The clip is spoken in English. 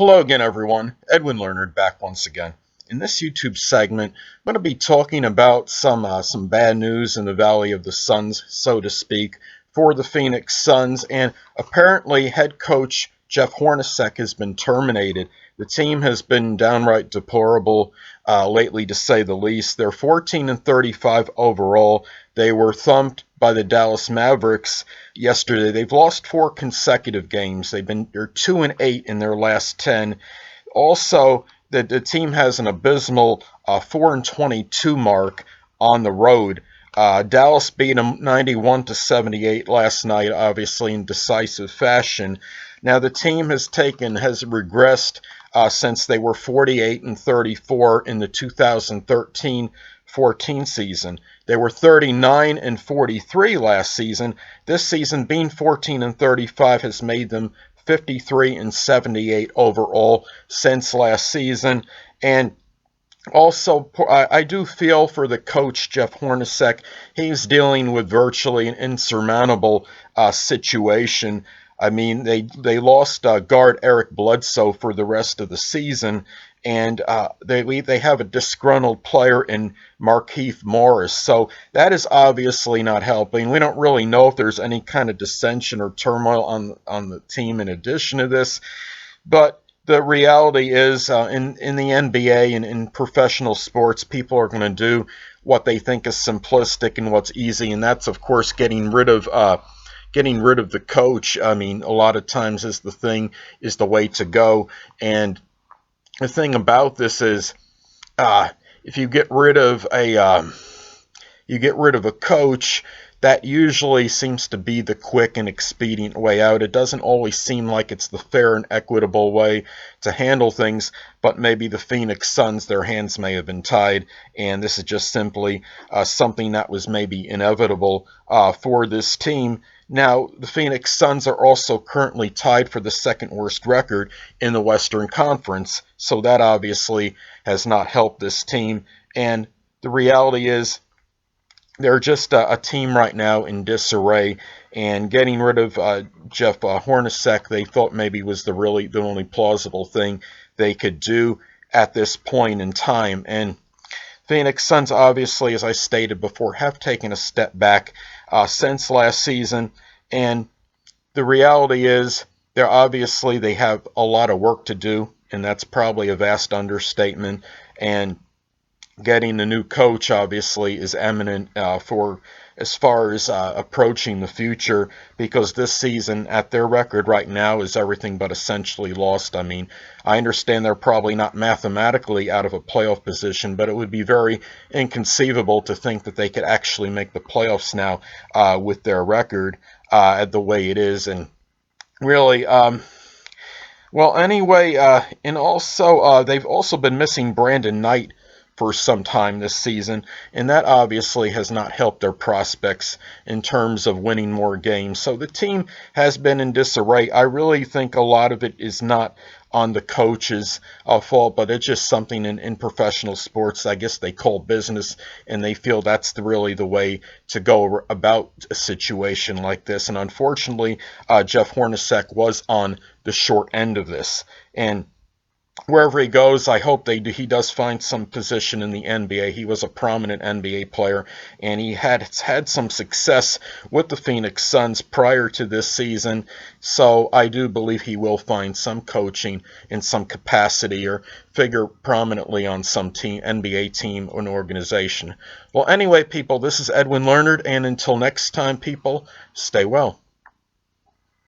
Hello again, everyone. Edwin Learnard back once again. In this YouTube segment, I'm going to be talking about some bad news in the Valley of the Suns, so to speak, for the Phoenix Suns. And apparently, head coach Jeff Hornacek has been terminated. The team has been downright deplorable lately, to say the least. They're 14-35 overall. They were thumped by the Dallas Mavericks yesterday. They've lost 4 consecutive games. They're 2-8 in their last 10. Also, the team has an abysmal 4-22 mark on the road. Dallas beat them 91-78 last night, obviously in decisive fashion. Now the team has regressed since they were 48-34 in the 2013-14 season. They were 39-43 last season. This season, being 14-35 has made them 53-78 overall since last season. And also, I do feel for the coach, Jeff Hornacek. He's dealing with virtually an insurmountable situation. I mean, they lost guard Eric Bledsoe for the rest of the season, and they have a disgruntled player in Markieff Morris. So that is obviously not helping. We don't really know if there's any kind of dissension or turmoil on the team in addition to this, but the reality is, in the NBA and in professional sports, people are going to do what they think is simplistic and what's easy, and that's, of course, getting rid of the coach. I mean, a lot of times is the way to go. And the thing about this is, if you get rid of a coach, that usually seems to be the quick and expedient way out. It doesn't always seem like it's the fair and equitable way to handle things, but maybe the Phoenix Suns, their hands may have been tied, and this is just simply something that was maybe inevitable for this team. Now, the Phoenix Suns are also currently tied for the second worst record in the Western Conference, so that obviously has not helped this team. And the reality is, they're just a team right now in disarray, and getting rid of Jeff Hornacek, they thought maybe was the only plausible thing they could do at this point in time. And Phoenix Suns, obviously, as I stated before, have taken a step back since last season, and the reality is they have a lot of work to do, and that's probably a vast understatement. And getting a new coach, obviously, is eminent for as far as approaching the future, because this season, at their record right now, is everything but essentially lost. I mean, I understand they're probably not mathematically out of a playoff position, but it would be very inconceivable to think that they could actually make the playoffs now with their record the way it is. And really, well, anyway, and also they've also been missing Brandon Knight for some time this season, and that obviously has not helped their prospects in terms of winning more games. So the team has been in disarray. I really think a lot of it is not on the coach's fault, but it's just something in professional sports, I guess they call business, and they feel that's really the way to go about a situation like this. And unfortunately, Jeff Hornacek was on the short end of this. And wherever he goes, I hope he does find some position in the NBA. He was a prominent NBA player, and he had some success with the Phoenix Suns prior to this season. So I do believe he will find some coaching in some capacity or figure prominently on some NBA team or an organization. Well, anyway, people, this is Edwin Learnard, and until next time, people, stay well.